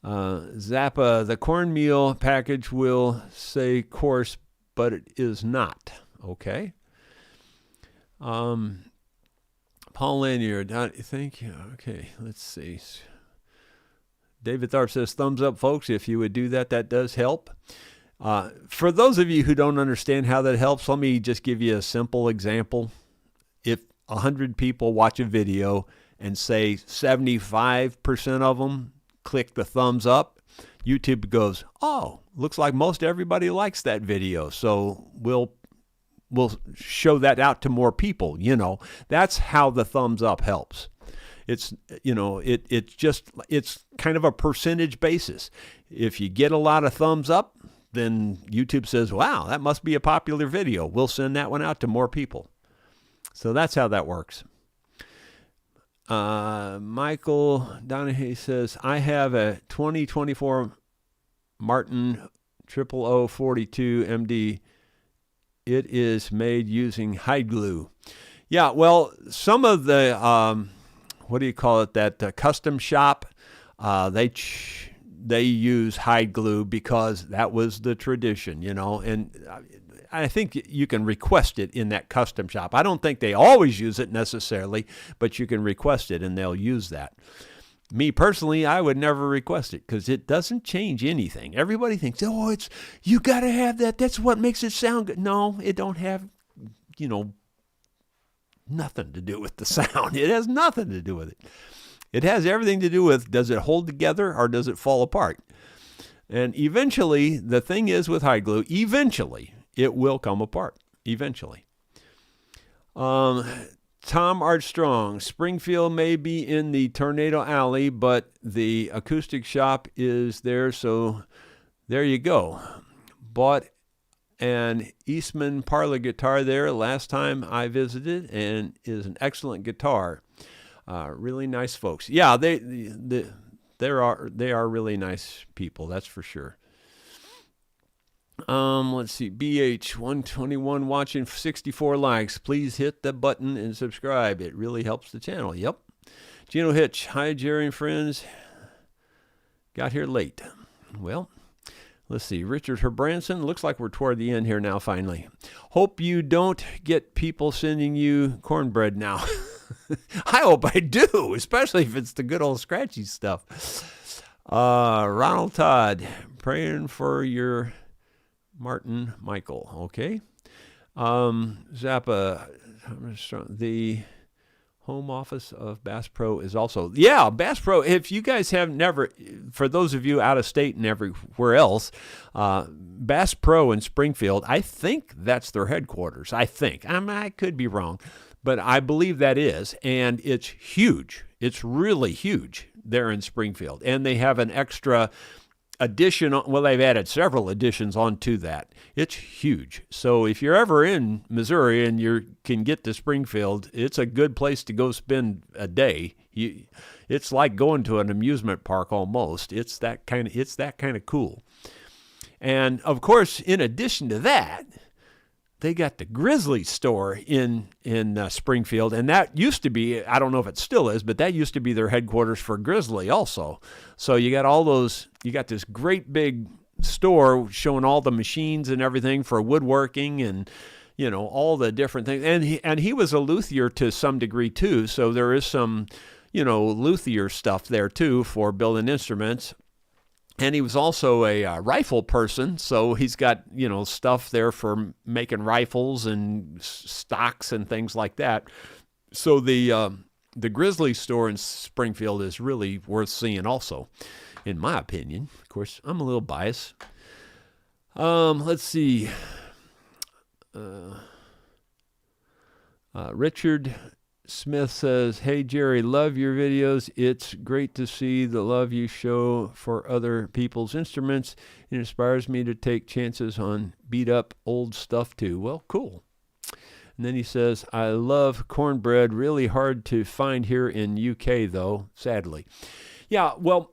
Zappa, the cornmeal package will say coarse, but it is not. Okay. Paul Lanier, thank you. Okay, let's see. David Tharp says, thumbs up, folks. If you would do that, that does help. For those of you who don't understand how that helps, let me just give you a simple example. If 100 people watch a video and say 75% of them click the thumbs up, YouTube goes, oh, looks like most everybody likes that video, so we'll show that out to more people. That's how the thumbs up helps. It's it's kind of a percentage basis. If you get a lot of thumbs up, then YouTube says, wow, that must be a popular video. We'll send that one out to more people. So that's how that works. Michael Donahue says, I have a 2024 Martin 00042 MD. It is made using hide glue. Yeah, well, some of the, that custom shop, they use hide glue because that was the tradition, and I think you can request it in that custom shop. I don't think they always use it necessarily, but you can request it and they'll use that. Me personally, I would never request it because it doesn't change anything. Everybody thinks, oh, you got to have that. That's what makes it sound good. No, it don't have, nothing to do with the sound. It has nothing to do with it. It has everything to do with, does it hold together or does it fall apart? And eventually, the thing is with hide glue, eventually, it will come apart. Eventually. Tom Armstrong, Springfield may be in the Tornado Alley, but the acoustic shop is there, so there you go. Bought an Eastman Parlor guitar there last time I visited, and is an excellent guitar. Really nice folks. Yeah, they are really nice people, that's for sure. Let's see, BH121 watching, 64 likes. Please hit the button and subscribe. It really helps the channel. Yep. Gino Hitch, hi Jerry and friends. Got here late. Well, let's see. Richard Herbranson, looks like we're toward the end here now finally. Hope you don't get people sending you cornbread now. I hope I do, especially if it's the good old scratchy stuff. Ronald Todd, praying for your Martin Michael. Okay. Zappa, home office of Bass Pro is also. Yeah, Bass Pro, if you guys have never, for those of you out of state and everywhere else, Bass Pro in Springfield, I think that's their headquarters. I think. I could be wrong, but I believe that is. And it's huge. It's really huge there in Springfield. And they have an extra addition. Well, they've added several additions onto that. It's huge. So if you're ever in Missouri and you can get to Springfield, it's a good place to go spend a day. It's like going to an amusement park almost. It's that kind of cool. And of course, in addition to that, they got the Grizzly store in Springfield, and that used to be, I don't know if it still is, but that used to be their headquarters for Grizzly also. So you got this great big store showing all the machines and everything for woodworking and, all the different things. And he was a luthier to some degree too, so there is some, luthier stuff there too for building instruments. And he was also a rifle person, so he's got, stuff there for making rifles and stocks and things like that. So the Grizzly store in Springfield is really worth seeing also, in my opinion. Of course, I'm a little biased. Let's see. Richard Smith says, "Hey Jerry, love your videos. It's great to see the love you show for other people's instruments. It inspires me to take chances on beat up old stuff too." Well, cool. And then he says, "I love cornbread. Really hard to find here in UK though, sadly." Yeah, well,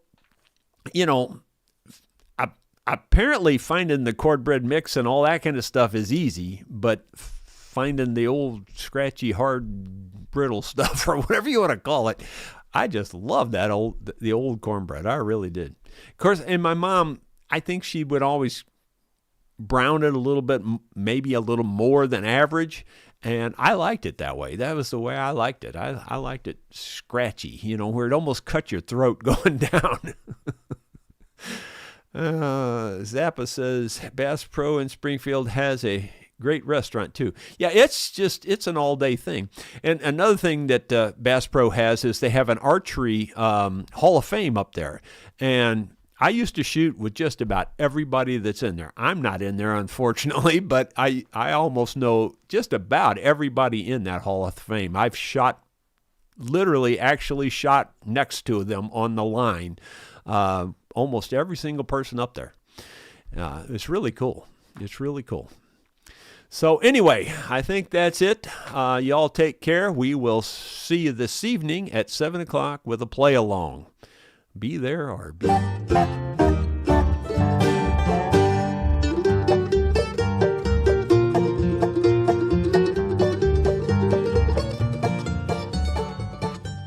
apparently finding the cornbread mix and all that kind of stuff is easy, but finding the old scratchy, hard, brittle stuff, or whatever you want to call it, I just love the old cornbread. I really did. Of course, and my mom, I think she would always brown it a little bit, maybe a little more than average, and I liked it that way. That was the way I liked it. I liked it scratchy, where it almost cut your throat going down. Zappa says, Bass Pro in Springfield has a great restaurant too. Yeah, it's an all-day thing. And another thing that Bass Pro has is they have an archery Hall of Fame up there. And I used to shoot with just about everybody that's in there. I'm not in there, unfortunately, but I almost know just about everybody in that Hall of Fame. I've actually shot next to them on the line. Almost every single person up there. It's really cool. It's really cool. So anyway, I think that's it. Y'all take care. We will see you this evening at 7 o'clock with a play-along. Be there or be...